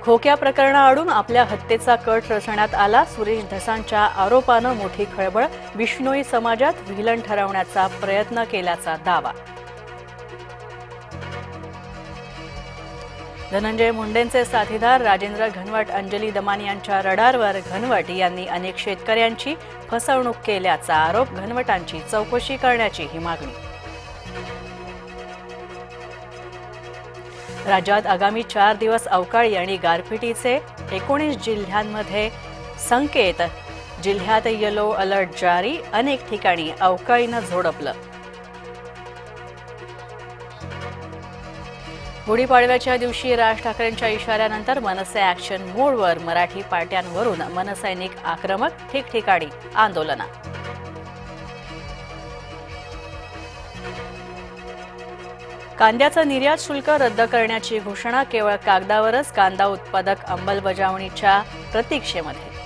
खोक्या प्रकरणाआडून आपल्या हत्येचा कट रचण्यात आला. सुरेश धसांच्या आरोपानं मोठी खळबळ. बिश्नोई समाजात व्हिलन ठरवण्याचा प्रयत्न केल्याचा दावा. धनंजय मुंडेंचे साथीदार राजेंद्र घनवट, अंजली दमानी यांच्या रडारवर घनवट यांनी अनेक शेतकऱ्यांची फसवणूक केल्याचा आरोप. घनवटांची चौकशी करण्याची ही मागणी. राज्यात आगामी 4 दिवस अवकाळी आणि गारपिटीचे 19 जिल्ह्यांमध्ये संकेत. जिल्ह्यात येलो अलर्ट जारी. अनेक ठिकाणी अवकाळीनं झोडपलं. गुढीपाडव्याच्या दिवशी राज ठाकरेंच्या इशाऱ्यानंतर मनसे ॲक्शन मोडवर. मराठी पाट्यांवरून मनसैनिक आक्रमक. ठिकठिकाणी आंदोलनं. कांद्याचं निर्यात शुल्क रद्द करण्याची घोषणा. केवळ कागदावरच. कांदा उत्पादक अंमलबजावणीच्या प्रतीक्षेमध्ये.